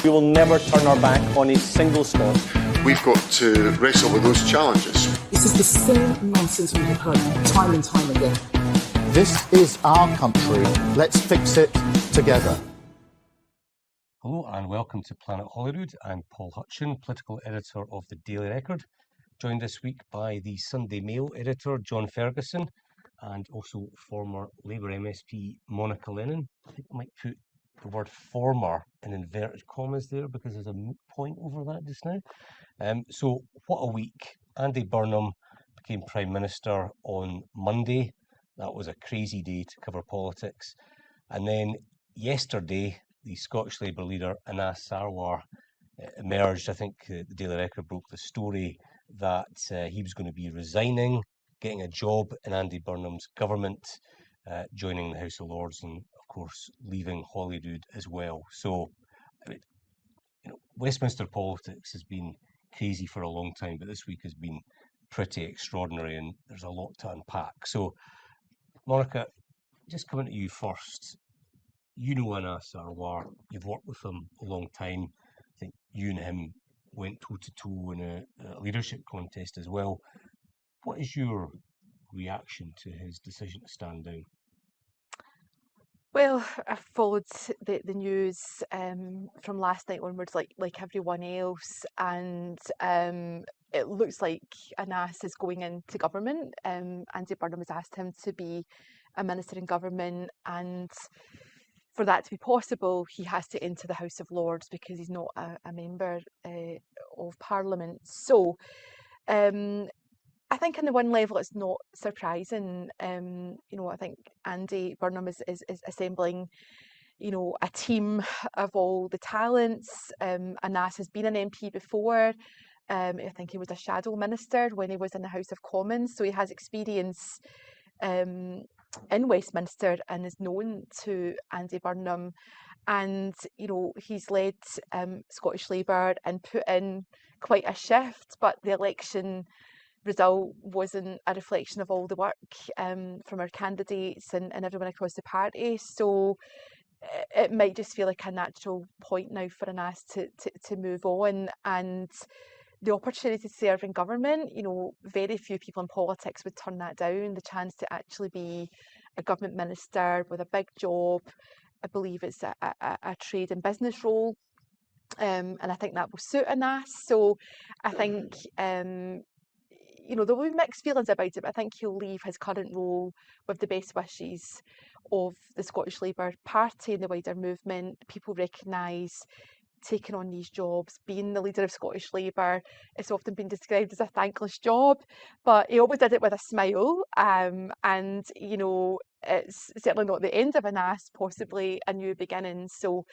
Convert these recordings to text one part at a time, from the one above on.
We will never turn our back on a single Scot. We've got to wrestle with those challenges. This is the same nonsense we have heard time and time again. This is our country. Let's fix it together. Hello and welcome to Planet Holyrood. I'm Paul Hutcheon, political editor of the Daily Record, joined this week by the Sunday Mail editor John Ferguson and also former Labour MSP Monica Lennon. I think I might put the word former in inverted commas there because there's a moot point over that just now. So what a week. Andy Burnham became Prime Minister on Monday. That was a crazy day to cover politics. And then yesterday, the Scottish Labour leader Anas Sarwar emerged. I think the Daily Record broke the story that he was going to be resigning, getting a job in Andy Burnham's government, joining the House of Lords, and of course leaving Holyrood as well. So, I mean, Westminster politics has been crazy for a long time, but this week has been pretty extraordinary, and there's a lot to unpack. So, Monica, just coming to you first. You know Anas Sarwar, you've worked with him a long time. I think you and him went toe-to-toe in a leadership contest as well. What is your reaction to his decision to stand down? Well, I followed the news from last night onwards, like everyone else, and it looks like Anas is going into government. Andy Burnham has asked him to be a minister in government, and for that to be possible, he has to enter the House of Lords because he's not a member of Parliament. So I think on the one level it's not surprising. I think Andy Burnham is assembling, a team of all the talents. Anas has been an MP before. I think he was a shadow minister when he was in the House of Commons, so he has experience in Westminster and is known to Andy Burnham. And, he's led Scottish Labour and put in quite a shift, but the election result wasn't a reflection of all the work from our candidates and everyone across the party. So it might just feel like a natural point now for Anas to move on. And the opportunity to serve in government, very few people in politics would turn that down. The chance to actually be a government minister with a big job, I believe it's a trade and business role. And I think that will suit Anas. So I think, there will be mixed feelings about it, but I think he'll leave his current role with the best wishes of the Scottish Labour Party and the wider movement. People recognise taking on these jobs, being the leader of Scottish Labour, it's often been described as a thankless job, but he always did it with a smile. And it's certainly not the end of Anas, possibly a new beginning. So,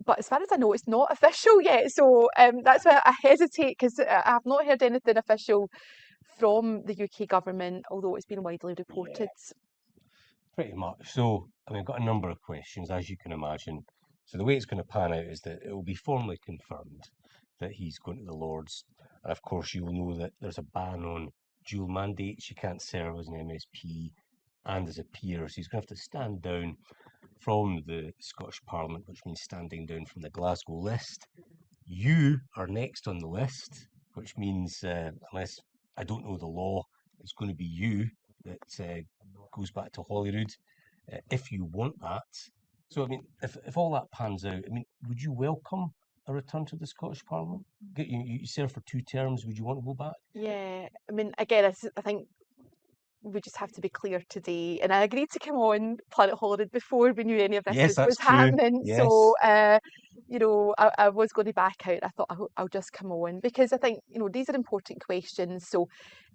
but as far as I know, it's not official yet. So that's why I hesitate, because I have not heard anything official from the UK government, although it's been widely reported. Pretty much. So, I've got a number of questions, as you can imagine. So the way it's going to pan out is that it will be formally confirmed that he's going to the Lords. And of course, you'll know that there's a ban on dual mandates. You can't serve as an MSP and as a peer. So he's going to have to stand down from the Scottish Parliament, which means standing down from the Glasgow list. You are next on the list, which means, unless I don't know the law, it's going to be you that goes back to Holyrood, if you want that. So, if all that pans out, would you welcome a return to the Scottish Parliament? You served for 2 terms, would you want to go back? Yeah, again, I think we just have to be clear today. And I agreed to come on Planet Holyrood before we knew any of this was happening. Yes. So, I was going to back out. I thought I'll just come on because I think, these are important questions. So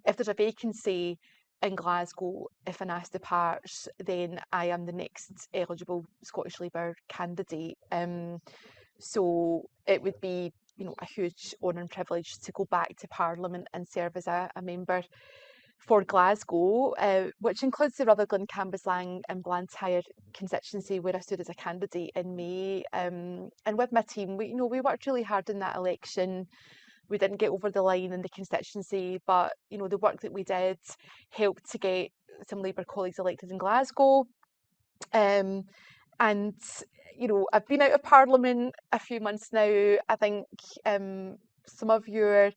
if there's a vacancy in Glasgow, if Anas departs, then I am the next eligible Scottish Labour candidate. So it would be, a huge honour and privilege to go back to Parliament and serve as a member for Glasgow, which includes the Rutherglen, Cambuslang and Blantyre constituency where I stood as a candidate in May. And with my team, we worked really hard in that election. We didn't get over the line in the constituency, but the work that we did helped to get some Labour colleagues elected in Glasgow. And, I've been out of Parliament a few months now. I think some of your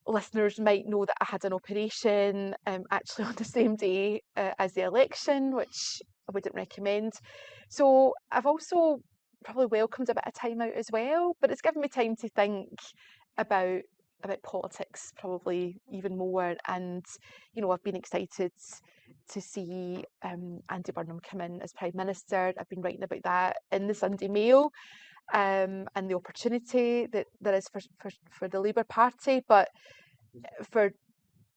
listeners might know that I had an operation actually on the same day as the election, which I wouldn't recommend. So I've also probably welcomed a bit of time out as well, but it's given me time to think about politics probably even more. And I've been excited to see Andy Burnham come in as Prime Minister. I've been writing about that in the Sunday Mail, and the opportunity that there is for the Labour Party, but for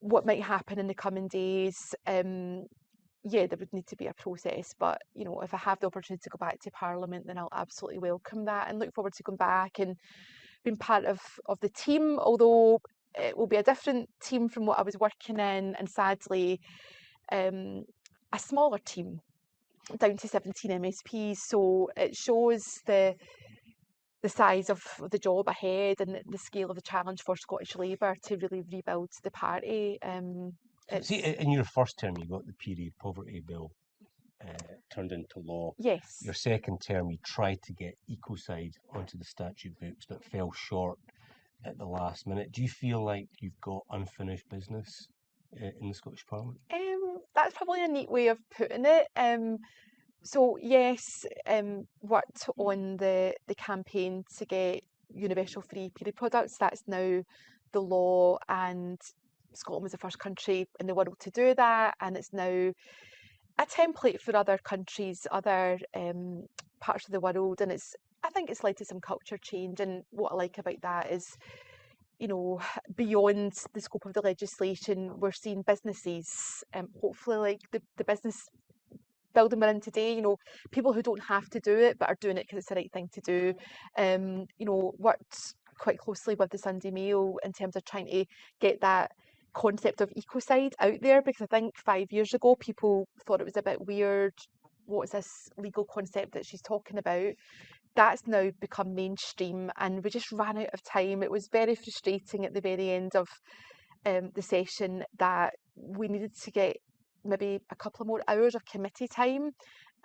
what might happen in the coming days, yeah, there would need to be a process. But if I have the opportunity to go back to Parliament, then I'll absolutely welcome that and look forward to going back and being part of the team. Although it will be a different team from what I was working in, and sadly, a smaller team, down to 17 MSPs. So it shows the size of the job ahead and the scale of the challenge for Scottish Labour to really rebuild the party. See, in your first term, you got the period poverty bill turned into law. Yes. Your second term, you tried to get ecocide onto the statute books, but fell short at the last minute. Do you feel like you've got unfinished business in the Scottish Parliament? That's probably a neat way of putting it. So yes, worked on the campaign to get universal free period products. That's now the law, and Scotland was the first country in the world to do that, and it's now a template for other countries, other parts of the world, and I think it's led to some culture change. And what I like about that is, beyond the scope of the legislation, we're seeing businesses, hopefully like the business building we're in today, people who don't have to do it but are doing it because it's the right thing to do. Worked quite closely with the Sunday Mail in terms of trying to get that concept of ecocide out there, because I think 5 years ago people thought it was a bit weird. What is this legal concept that she's talking about? That's now become mainstream, and we just ran out of time. It was very frustrating at the very end of the session that we needed to get maybe a couple of more hours of committee time,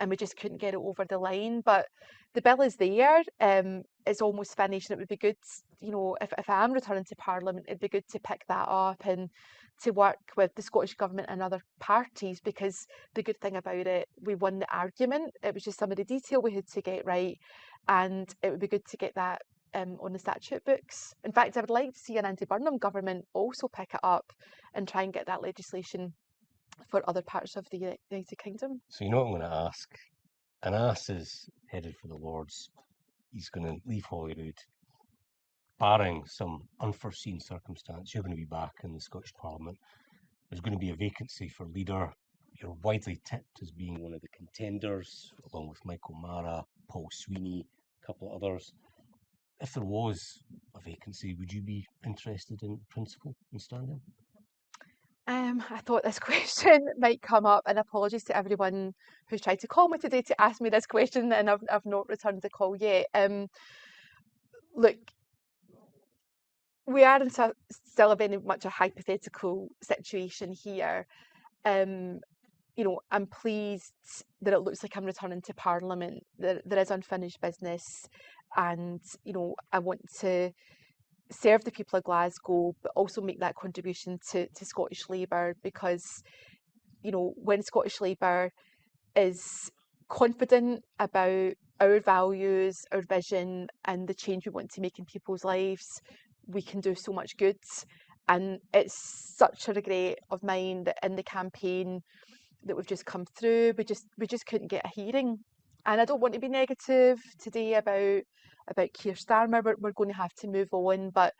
and we just couldn't get it over the line. But the bill is there. It's almost finished, and it would be good, if I am returning to Parliament, it'd be good to pick that up and to work with the Scottish Government and other parties, because the good thing about it, we won the argument. It was just some of the detail we had to get right, and it would be good to get that on the statute books. In fact, I would like to see an Andy Burnham government also pick it up and try and get that legislation for other parts of the United Kingdom. So you know what I'm going to ask? Anas is headed for the Lords. He's going to leave Holyrood. Barring some unforeseen circumstance, you're going to be back in the Scottish Parliament. There's going to be a vacancy for leader. You're widely tipped as being one of the contenders, along with Michael Mara, Paul Sweeney, a couple of others. If there was a vacancy, would you be interested in principle in standing? I thought this question might come up, and apologies to everyone who's tried to call me today to ask me this question, and I've not returned the call yet. Look, we are in still a very much a hypothetical situation here. I'm pleased that it looks like I'm returning to Parliament. There is unfinished business, and I want to serve the people of Glasgow, but also make that contribution to Scottish Labour, because when Scottish Labour is confident about our values, our vision, and the change we want to make in people's lives, we can do so much good. And it's such a regret of mine that in the campaign that we've just come through, we just couldn't get a hearing. And I don't want to be negative today about Keir Starmer. We're going to have to move on, but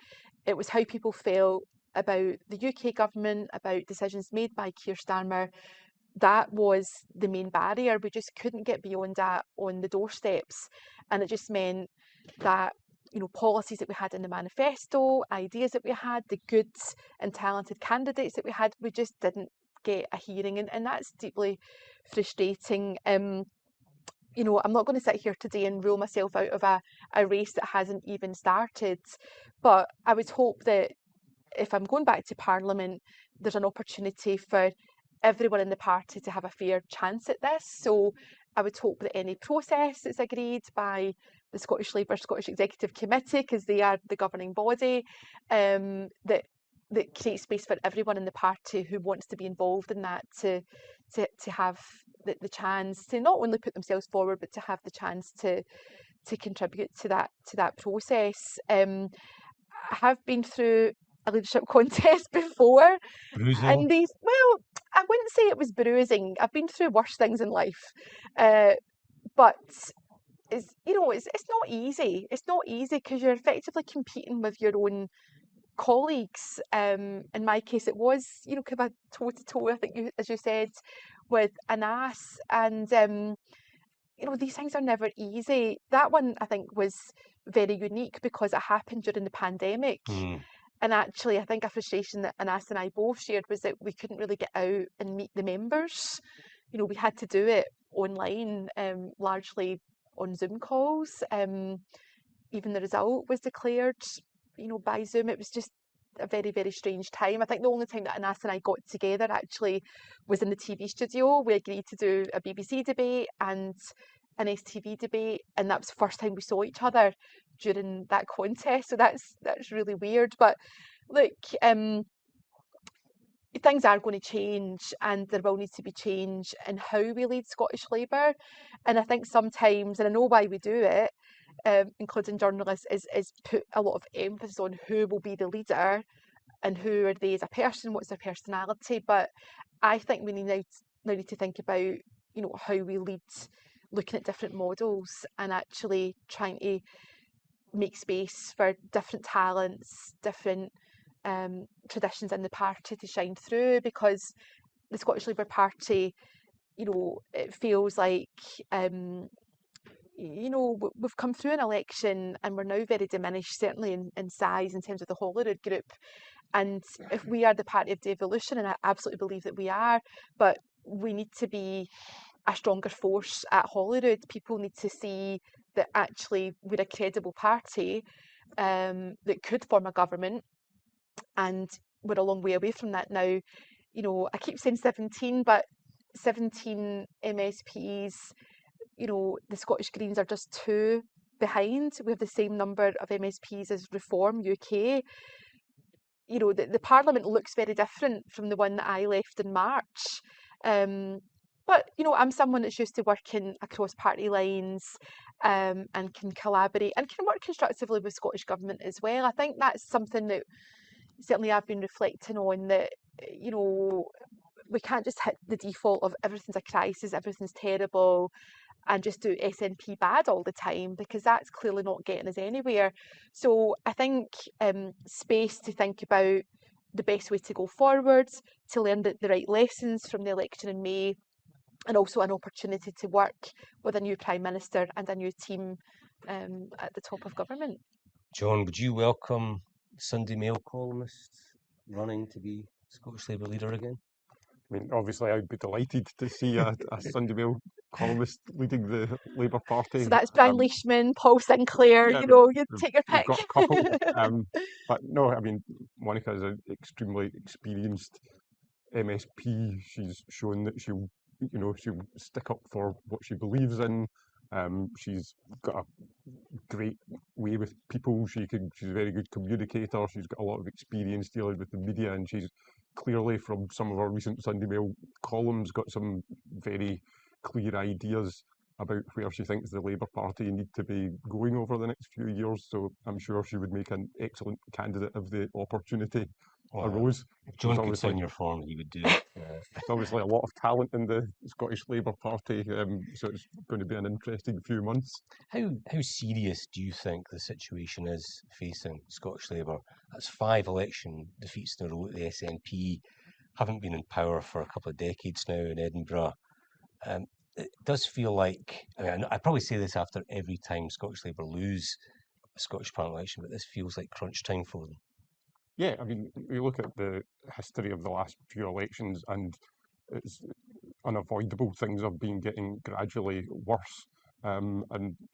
it was how people felt about the UK government, about decisions made by Keir Starmer. That was the main barrier. We just couldn't get beyond that on the doorsteps, and it just meant that policies that we had in the manifesto, ideas that we had, the good and talented candidates that we had, we just didn't get a hearing, and that's deeply frustrating. I'm not going to sit here today and rule myself out of a race that hasn't even started, but I would hope that if I'm going back to Parliament, there's an opportunity for everyone in the party to have a fair chance at this. So I would hope that any process that's agreed by the Scottish Labour Scottish Executive Committee, because they are the governing body, that creates space for everyone in the party who wants to be involved in that to have the chance to not only put themselves forward, but to have the chance to contribute to that process. I have been through a leadership contest before, Bruising. and well, I wouldn't say it was bruising. I've been through worse things in life, but it's not easy. It's not easy because you're effectively competing with your own colleagues. In my case, it was kind of a toe to toe. I think as you said, with Anas, and these things are never easy. That one I think was very unique because it happened during the pandemic. And actually, I think a frustration that Anas and I both shared was that we couldn't really get out and meet the members. We had to do it online, largely on Zoom calls. Even the result was declared, by Zoom. It was just a very, very strange time. I think the only time that Anas and I got together actually was in the TV studio. We agreed to do a BBC debate and an STV debate, and that was the first time we saw each other during that contest. So that's really weird. But look, things are going to change, and there will need to be change in how we lead Scottish Labour. And I think sometimes, and I know why we do it, including journalists, is put a lot of emphasis on who will be the leader and who are they as a person, what's their personality. But I think we now need to think about how we lead, looking at different models and actually trying to make space for different talents, different traditions in the party to shine through, because the Scottish Labour Party, it feels like we've come through an election and we're now very diminished, certainly in size in terms of the Holyrood group. And if we are the party of devolution, and I absolutely believe that we are, but we need to be a stronger force at Holyrood. People need to see that actually we're a credible party that could form a government, and we're a long way away from that now. I keep saying 17, but 17 MSPs, the Scottish Greens are just 2 behind. We have the same number of MSPs as Reform UK. The Parliament looks very different from the one that I left in March. But, I'm someone that's used to working across party lines and can collaborate and can work constructively with Scottish Government as well. I think that's something that certainly I've been reflecting on, that, we can't just hit the default of everything's a crisis, everything's terrible, and just do SNP bad all the time, because that's clearly not getting us anywhere. So I think space to think about the best way to go forward, to learn the right lessons from the election in May, and also an opportunity to work with a new Prime Minister and a new team at the top of government. John, would you welcome Sunday Mail columnist running to be Scottish Labour leader again? I mean, obviously, I'd be delighted to see a Sunday Mail columnist leading the Labour Party. So that's Brian Leishman, Paul Sinclair, yeah, you take your We've pick. got a couple. But no, I mean, Monica is an extremely experienced MSP. She's shown that she'll stick up for what she believes in. She's got a great way with people. She's a very good communicator. She's got a lot of experience dealing with the media, and she's clearly, from some of our recent Sunday Mail columns, got some very clear ideas about where she thinks the Labour Party need to be going over the next few years. So I'm sure she would make an excellent candidate if the opportunity arose. If John could sign your form, he would do it. There's obviously a lot of talent in the Scottish Labour Party, so it's going to be an interesting few months. How serious do you think the situation is facing Scottish Labour? That's 5 election defeats in a row at the SNP, haven't been in power for a couple of decades now in Edinburgh. It does feel like, I probably say this after every time Scottish Labour lose a Scottish Parliament election, but this feels like crunch time for them. Yeah, I mean, you look at the history of the last few elections, and it's unavoidable. Things have been getting gradually worse. And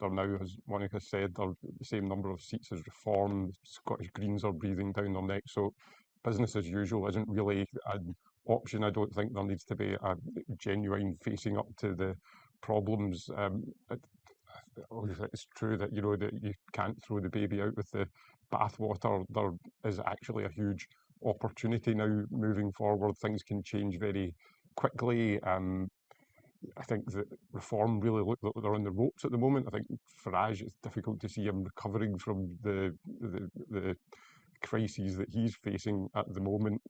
they're now, as Monica said, they're the same number of seats as Reform. Scottish Greens are breathing down their neck. So business as usual isn't really an option. I don't think there needs to be a genuine facing up to the problems. Obviously, it's true that that you can't throw the baby out with the bathwater. There is actually a huge opportunity now moving forward. Things can change very quickly. I think that Reform really look like they're on the ropes at the moment. I think Farage, it's difficult to see him recovering from the crises that he's facing at the moment.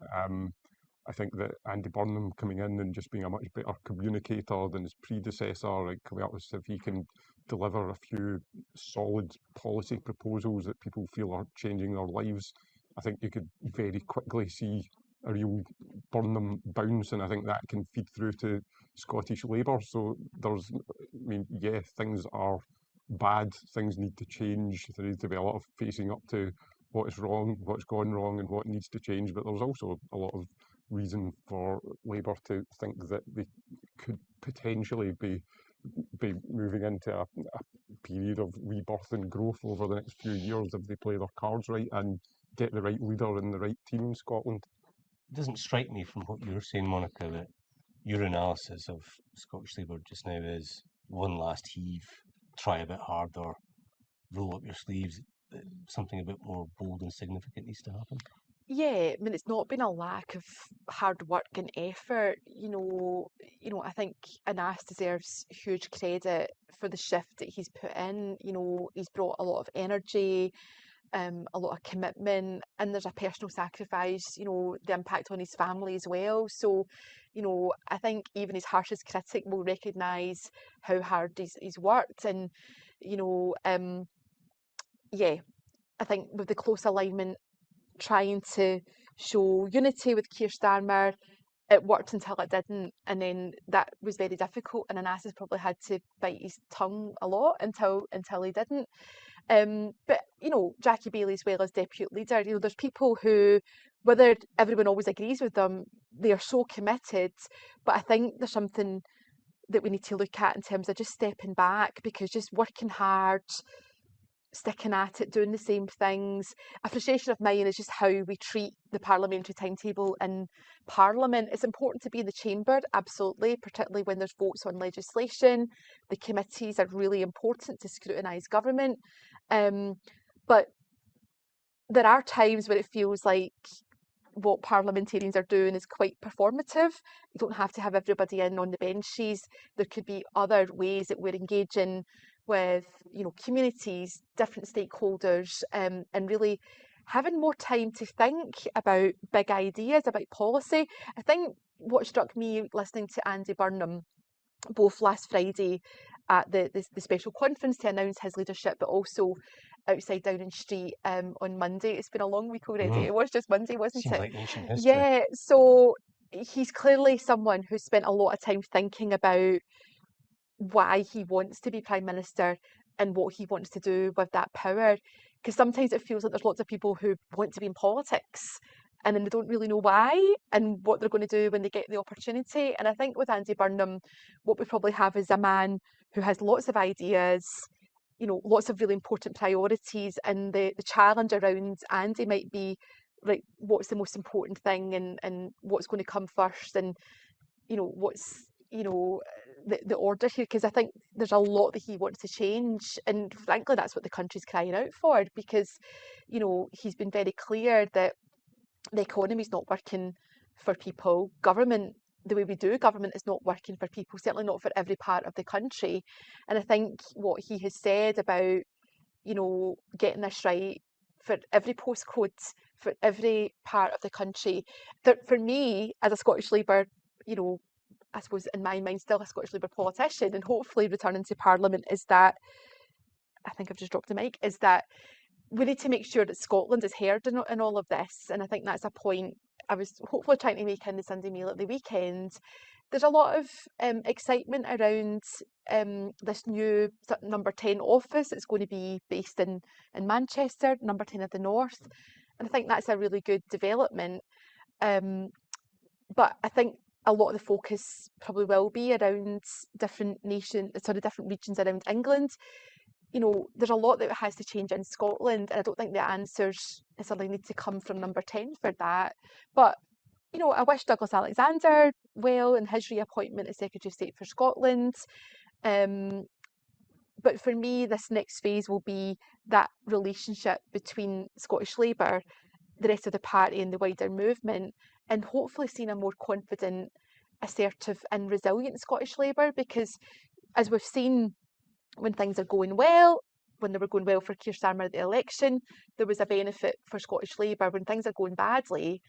I think that Andy Burnham coming in and just being a much better communicator than his predecessor, and coming up with, if he can deliver a few solid policy proposals that people feel are changing their lives, I think you could very quickly see a real Burnham bounce, and I think that can feed through to Scottish Labour. So there's, I mean, yeah, things are bad, things need to change, there needs to be a lot of facing up to what is wrong, what's gone wrong, and what needs to change, but there's also a lot of reason for Labour to think that they could potentially be moving into a period of rebirth and growth over the next few years if they play their cards right and get the right leader and the right team in Scotland. It doesn't strike me from what you're saying, Monica, that your analysis of Scottish Labour just now is one last heave, try a bit harder, roll up your sleeves. Something a bit more bold and significant needs to happen. Yeah, I mean, it's not been a lack of hard work and effort. I think Anas deserves huge credit for the shift that he's put in. He's brought a lot of energy, a lot of commitment, and there's a personal sacrifice, the impact on his family as well. So, I think even his harshest critic will recognise how hard he's worked. And, yeah, I think with the close alignment, trying to show unity with Keir Starmer, it worked until it didn't, and then that was very difficult. And Anas has probably had to bite his tongue a lot until he didn't. But Jackie Baillie as well as deputy leader, there's people who, whether everyone always agrees with them, they are so committed. But I think there's something that we need to look at in terms of just stepping back, because just working hard, sticking at it, doing the same things. A frustration of mine is just how we treat the parliamentary timetable in Parliament. It's important to be in the chamber, absolutely, particularly when there's votes on legislation. The committees are really important to scrutinise government. But there are times where it feels like what parliamentarians are doing is quite performative. You don't have to have everybody in on the benches. There could be other ways that we're engaging with communities, different stakeholders, and really having more time to think about big ideas, about policy. I think what struck me listening to Andy Burnham both last Friday at the special conference to announce his leadership, but also outside Downing Street on Monday. It's been a long week already. It was just Monday, wasn't Seems it? like ancient history. Yeah, so he's clearly someone who's spent a lot of time thinking about why he wants to be Prime Minister and what he wants to do with that power. Because sometimes it feels like there's lots of people who want to be in politics and then they don't really know why and what they're going to do when they get the opportunity. And I think with Andy Burnham, what we probably have is a man who has lots of ideas, lots of really important priorities, and the challenge around Andy might be, right, what's the most important thing and what's going to come first, and what's the order here, because I think there's a lot that he wants to change, and frankly that's what the country's crying out for, because he's been very clear that the economy's not working for people. Government, the way we do government, is not working for people, certainly not for every part of the country. And I think what he has said about getting this right for every postcode, for every part of the country, that for me as a Scottish Labour, I suppose in my mind still a Scottish Labour politician and hopefully returning to Parliament, is that, I think I've just dropped the mic, is that we need to make sure that Scotland is heard in all of this. And I think that's a point I was hopefully trying to make in the Sunday Mail at the weekend. There's a lot of excitement around this new number 10 office. It's going to be based in Manchester, number 10 of the North. And I think that's a really good development. But I think a lot of the focus probably will be around different regions around England. There's a lot that has to change in Scotland, and I don't think the answers necessarily need to come from number 10 for that. But, I wish Douglas Alexander well in his reappointment as Secretary of State for Scotland. But for me, this next phase will be that relationship between Scottish Labour, the rest of the party and the wider movement, and hopefully seeing a more confident, assertive and resilient Scottish Labour, because as we've seen, when things are going well, when they were going well for Keir Starmer at the election, there was a benefit for Scottish Labour. When things are going badly,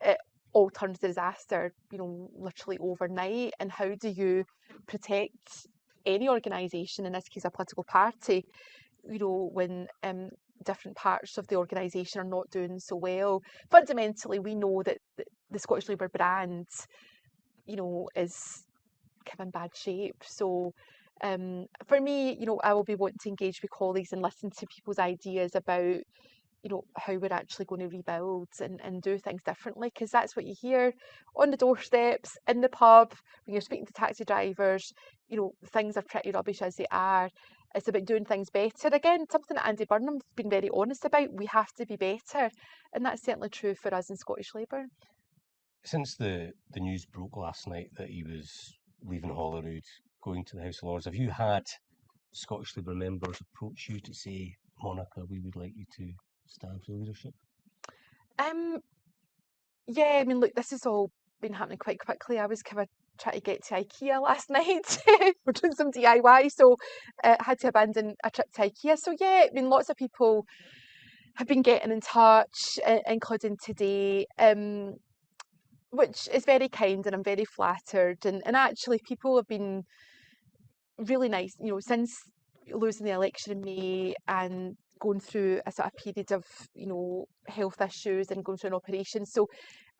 it all turns to disaster, literally overnight. And how do you protect any organisation, in this case a political party, when different parts of the organisation are not doing so well? Fundamentally, we know that the Scottish Labour brand, is kind of in bad shape. So for me, I will be wanting to engage with colleagues and listen to people's ideas about, how we're actually going to rebuild and do things differently, because that's what you hear on the doorsteps, in the pub, when you're speaking to taxi drivers. Things are pretty rubbish as they are. It's about doing things better. Again, something that Andy Burnham's been very honest about. We have to be better, and that's certainly true for us in Scottish Labour. Since the news broke last night that he was leaving Holyrood, going to the House of Lords, have you had Scottish Labour members approach you to say, Monica, we would like you to stand for leadership? Yeah, I mean, look, this has all been happening quite quickly. I was kind of trying to get to IKEA last night. We're doing some DIY, so had to abandon a trip to IKEA. So yeah, I mean, lots of people have been getting in touch, including today, which is very kind, and I'm very flattered. And actually, people have been really nice, since losing the election in May and going through a sort of period of, health issues and going through an operation. So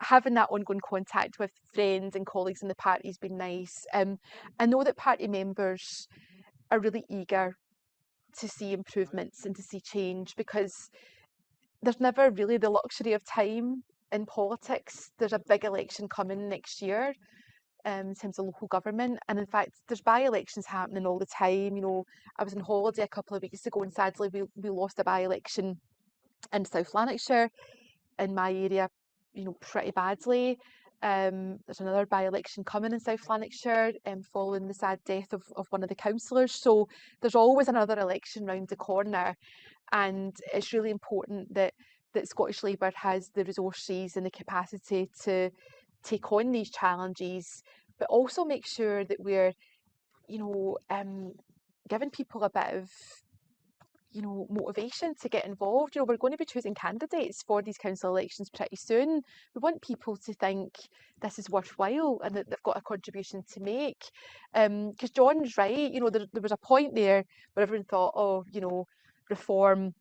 having that ongoing contact with friends and colleagues in the party has been nice. I know that party members are really eager to see improvements and to see change, because there's never really the luxury of time in politics. There's a big election coming next year, in terms of local government, and in fact there's by-elections happening all the time. I was on holiday a couple of weeks ago, and sadly we lost a by-election in South Lanarkshire, in my area, pretty badly. There's another by-election coming in South Lanarkshire, following the sad death of one of the councillors. So there's always another election round the corner, and it's really important that Scottish Labour has the resources and the capacity to take on these challenges, but also make sure that we're, giving people a bit of, motivation to get involved. We're going to be choosing candidates for these council elections pretty soon. We want people to think this is worthwhile and that they've got a contribution to make. Because John's right, there was a point there where everyone thought, oh, reform,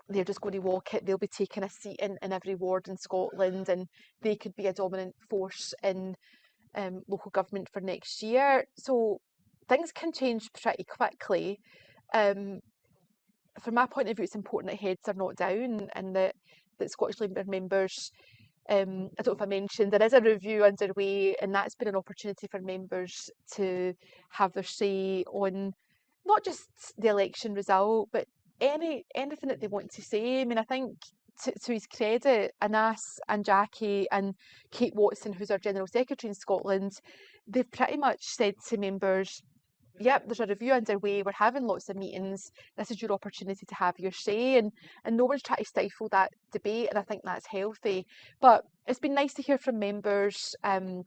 they're just going to walk it, they'll be taking a seat in every ward in Scotland, and they could be a dominant force in local government for next year. So things can change pretty quickly. From my point of view, it's important that heads are not down, and that Scottish Labour members, I don't know if I mentioned, there is a review underway, and that's been an opportunity for members to have their say on not just the election result, but anything that they want to say. I mean, I think to his credit, Anas and Jackie and Kate Watson, who's our General Secretary in Scotland, they've pretty much said to members, yep, there's a review underway, we're having lots of meetings, this is your opportunity to have your say, and no one's trying to stifle that debate, and I think that's healthy. But it's been nice to hear from members and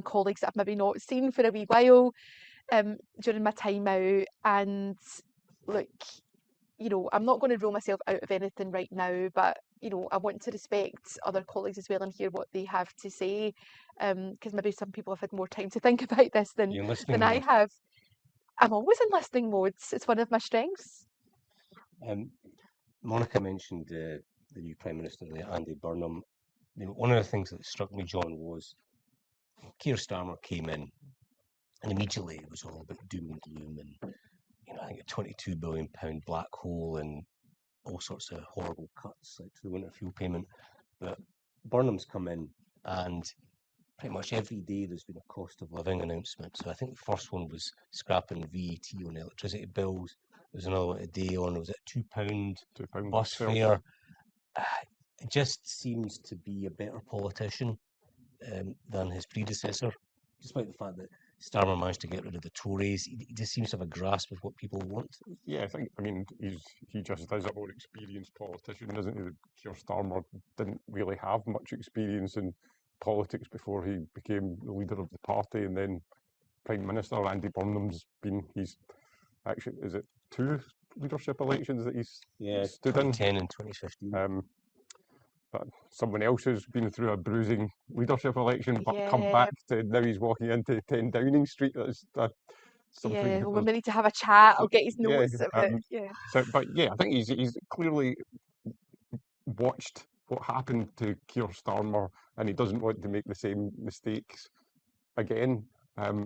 colleagues that I've maybe not seen for a wee while during my time out. And look, I'm not going to rule myself out of anything right now, but I want to respect other colleagues as well and hear what they have to say, because maybe some people have had more time to think about this than I have. I'm always in listening mode. It's one of my strengths. Monica mentioned the new Prime Minister, Andy Burnham. One of the things that struck me, John, was Keir Starmer came in, and immediately it was all about doom and gloom, and I think a £22 billion black hole and all sorts of horrible cuts, like to the winter fuel payment. But Burnham's come in, and pretty much every day there's been a cost of living announcement. So I think the first one was scrapping VAT on electricity bills. There's another one today on, was it £2 bus fare? It just seems to be a better politician than his predecessor, despite the fact that Starmer managed to get rid of the Tories. He just seems to have a grasp of what people want. Yeah, I mean, he just is a more experienced politician, isn't he? Keir Starmer didn't really have much experience in politics before he became the leader of the party, and then Prime Minister Andy Burnham's he's actually, is it 2 leadership elections that he's stood in? 2010 and 2015. But someone else has been through a bruising leadership election, but come Yeah. back to now he's walking into 10 Downing Street. That's something. Yeah, well, we need to have a chat. I'll get his Yeah, notes of it. Yeah. So, but yeah, I think he's clearly watched what happened to Keir Starmer, and he doesn't want to make the same mistakes again.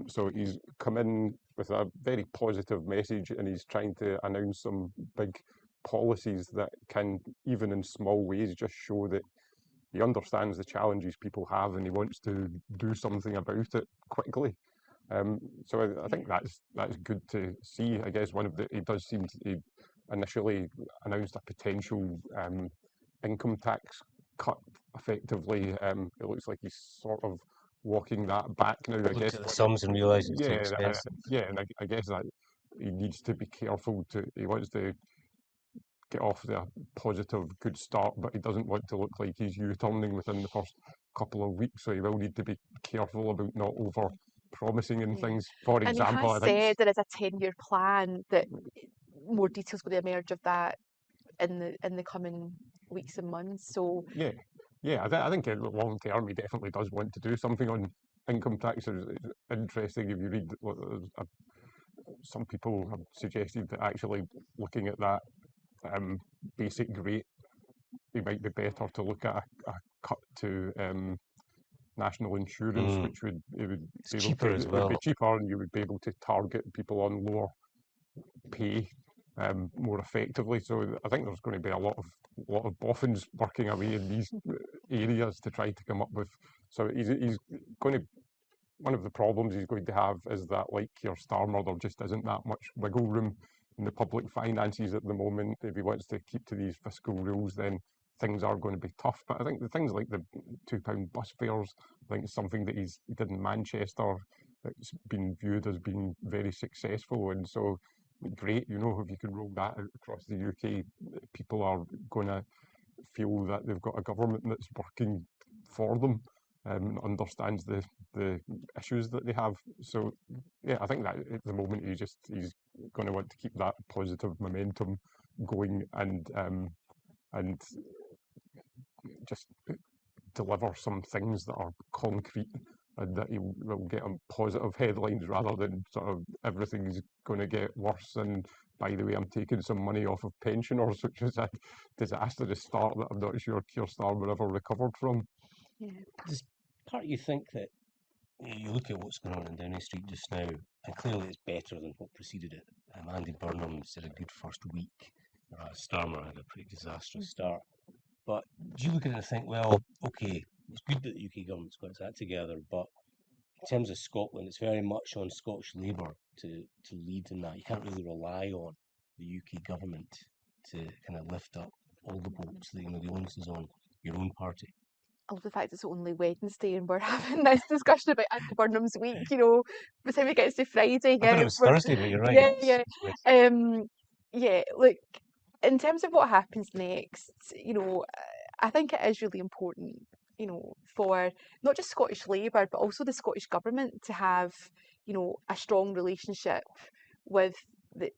So he's come in with a very positive message, and he's trying to announce some big policies that can, even in small ways, just show that he understands the challenges people have, and he wants to do something about it quickly. So I think that's good to see. I guess he does seem to, he initially announced a potential income tax cut effectively. It looks like he's sort of walking that back now. I guess At the sums and realised it's too yeah, expensive. and I guess that he needs to be careful. He wants to get off to a positive, good start, but he doesn't want to look like he's U-turning within the first couple of weeks. So he will need to be careful about not over promising and things. For And he example, has I think said there is a 10-year plan that more details going to emerge of that in the coming weeks and months. So yeah, I think in the long term he definitely does want to do something on income tax. It's interesting if you read what some people have suggested that actually looking at that basic rate, it might be better to look at a cut to national insurance, which would It's cheaper as well. It would be cheaper, and you would be able to target people on lower pay more effectively. So I think there's going to be a lot of boffins working away in these areas to try to come up with. So he's going to. One of the problems he's going to have is that, like Keir Starmer, there just isn't that much wiggle room in the public finances at the moment. If he wants to keep to these fiscal rules, then things are going to be tough. But I think the things like the £2 bus fares, I think it's something that he did in Manchester. It's been viewed as being very successful, and so great, if you can roll that out across the UK, people are going to feel that they've got a government that's working for them and understands the issues that they have. So yeah, I think that at the moment he's going to want to keep that positive momentum going and just deliver some things that are concrete and that he will get on positive headlines rather than sort of everything's going to get worse. And by the way, I'm taking some money off of pensioners, which was a disastrous start that I'm not sure Keir Starmer ever recovered from. yeah. Does part of you think that you look at what's going on in Downing Street just now, and clearly it's better than what preceded it? Andy Burnham did a good first week. Starmer had a pretty disastrous start. But do you look at it and think, well, okay, it's good that the UK government's got its act together, but in terms of Scotland, it's very much on Scottish Labour to lead in that. You can't really rely on the UK government to kind of lift up all the boats. The onus is on your own party. I love the fact it's only Wednesday and we're having this discussion about Andy Burnham's week. By the time it gets to Friday, I thought it was Thursday, but you're right. Yeah. Look, in terms of what happens next, I think it is really important, for not just Scottish Labour but also the Scottish Government to have, a strong relationship with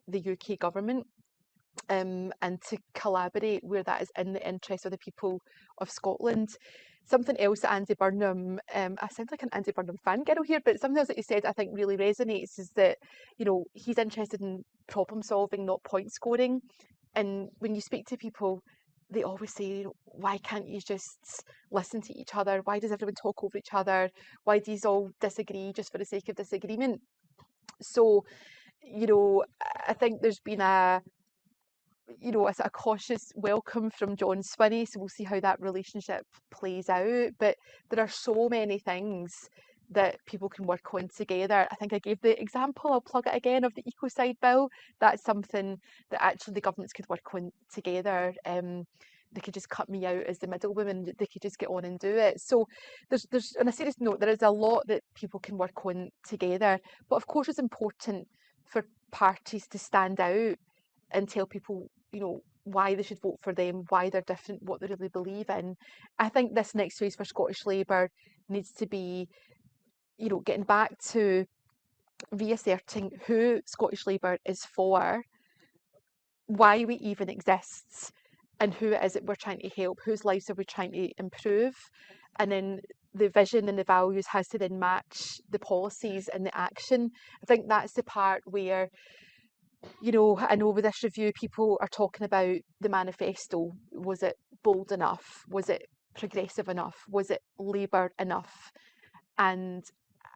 the UK Government. And to collaborate where that is in the interest of the people of Scotland. Something else that Andy Burnham, I sound like an Andy Burnham fangirl here, but something else that he said I think really resonates is that, he's interested in problem solving, not point scoring. And when you speak to people, they always say, why can't you just listen to each other? Why does everyone talk over each other? Why do you all disagree just for the sake of disagreement? So, I think there's been a sort of cautious welcome from John Swinney, so we'll see how that relationship plays out. But there are so many things that people can work on together. I think I gave the example, I'll plug it again, of the Ecocide Bill. That's something that actually the governments could work on together. they could just cut me out as the middlewoman, they could just get on and do it. So there's on a serious note, there is a lot that people can work on together. But of course it's important for parties to stand out and tell people, why they should vote for them, why they're different, what they really believe in. I think this next phase for Scottish Labour needs to be, getting back to reasserting who Scottish Labour is for, why we even exist, and who it is that we're trying to help, whose lives are we trying to improve. And then the vision and the values has to then match the policies and the action. I think that's the part where, I know with this review, people are talking about the manifesto. Was it bold enough? Was it progressive enough? Was it Labour enough? And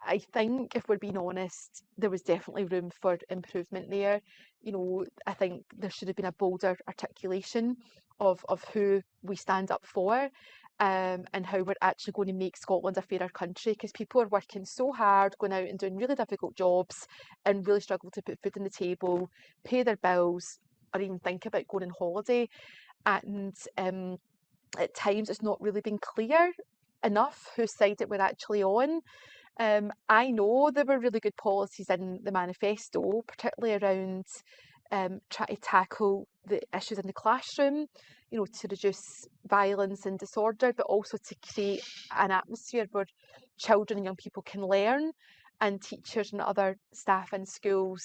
I think, if we're being honest, there was definitely room for improvement there. I think there should have been a bolder articulation of who we stand up for, and how we're actually going to make Scotland a fairer country, because people are working so hard, going out and doing really difficult jobs and really struggle to put food on the table, pay their bills, or even think about going on holiday. And at times it's not really been clear enough whose side that we're actually on. I know there were really good policies in the manifesto, particularly around trying to tackle the issues in the classroom, to reduce violence and disorder, but also to create an atmosphere where children and young people can learn, and teachers and other staff in schools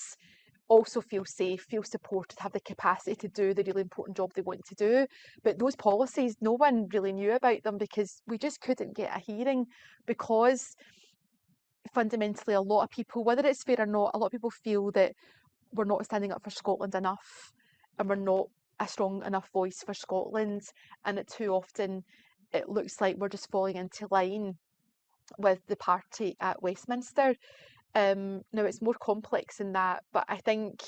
also feel safe, feel supported, have the capacity to do the really important job they want to do. But those policies, no one really knew about them, because we just couldn't get a hearing, because fundamentally a lot of people, whether it's fair or not, a lot of people feel that we're not standing up for Scotland enough, and we're not a strong enough voice for Scotland, and that too often it looks like we're just falling into line with the party at Westminster. Now it's more complex than that, but I think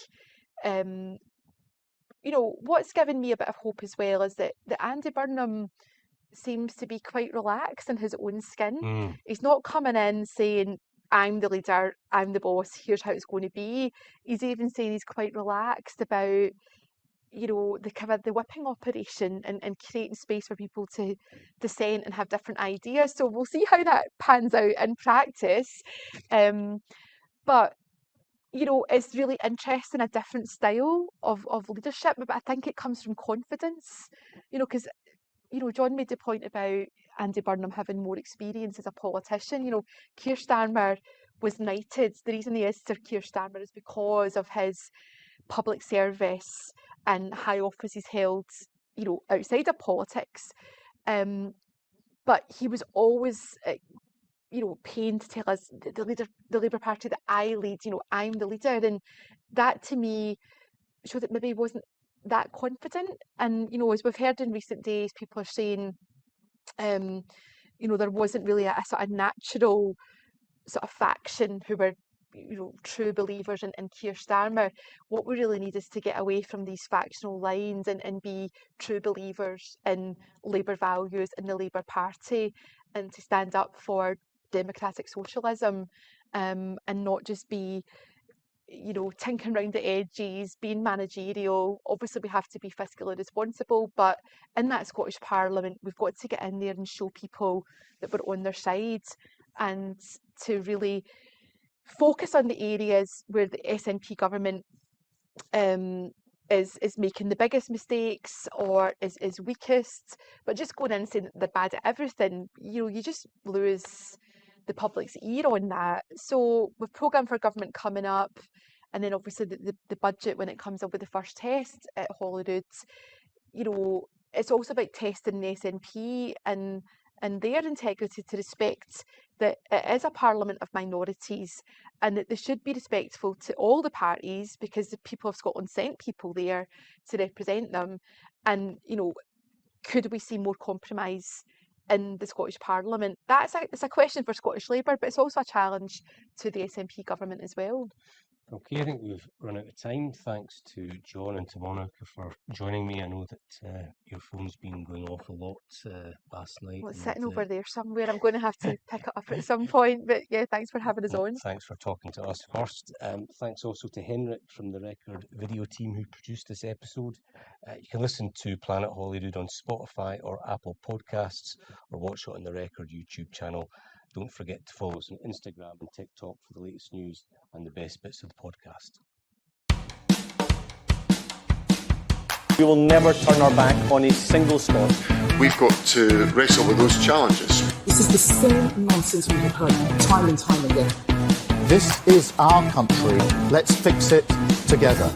what's given me a bit of hope as well is that Andy Burnham seems to be quite relaxed in his own skin. He's not coming in saying, I'm the leader, I'm the boss, here's how it's going to be. He's even saying he's quite relaxed about, the whipping operation, and creating space for people to dissent and have different ideas. So we'll see how that pans out in practice. But it's really interesting, a different style of leadership, but I think it comes from confidence, because John made the point about Andy Burnham having more experience as a politician. Keir Starmer was knighted. The reason he is Sir Keir Starmer is because of his public service and high office he's held, outside of politics. But he was always, pained to tell us, the Labour Party that I lead, I'm the leader. And that to me showed that maybe he wasn't that confident. And as we've heard in recent days, people are saying there wasn't really a sort of natural sort of faction who were true believers in Keir Starmer. What we really need is to get away from these factional lines and be true believers in Labour values and the Labour Party, and to stand up for democratic socialism, and not just be tinkering around the edges, being managerial. Obviously we have to be fiscally responsible, but in that Scottish Parliament we've got to get in there and show people that we're on their side, and to really focus on the areas where the SNP government is making the biggest mistakes or is weakest. But just going in and saying that they're bad at everything, you just lose the public's ear on that. So with Programme for Government coming up, and then obviously the budget when it comes up with the first test at Holyrood, it's also about testing the SNP and their integrity, to respect that it is a parliament of minorities, and that they should be respectful to all the parties, because the people of Scotland sent people there to represent them. And could we see more compromise in the Scottish Parliament? It's a question for Scottish Labour, but it's also a challenge to the SNP government as well. Okay, I think we've run out of time. Thanks to John and to Monica for joining me. I know that your phone's been going off a lot last night. Well, it's and, sitting over there somewhere. I'm going to have to pick it up at some point. But yeah, thanks for having us on. Thanks for talking to us first. Thanks also to Henrik from the Record video team who produced this episode. You can listen to Planet Holyrood on Spotify or Apple Podcasts, or watch it on the Record YouTube channel. Don't forget to follow us on Instagram and TikTok for the latest news and the best bits of the podcast. We will never turn our back on a single sport. We've got to wrestle with those challenges. This is the same nonsense we have heard time and time again. This is our country. Let's fix it together.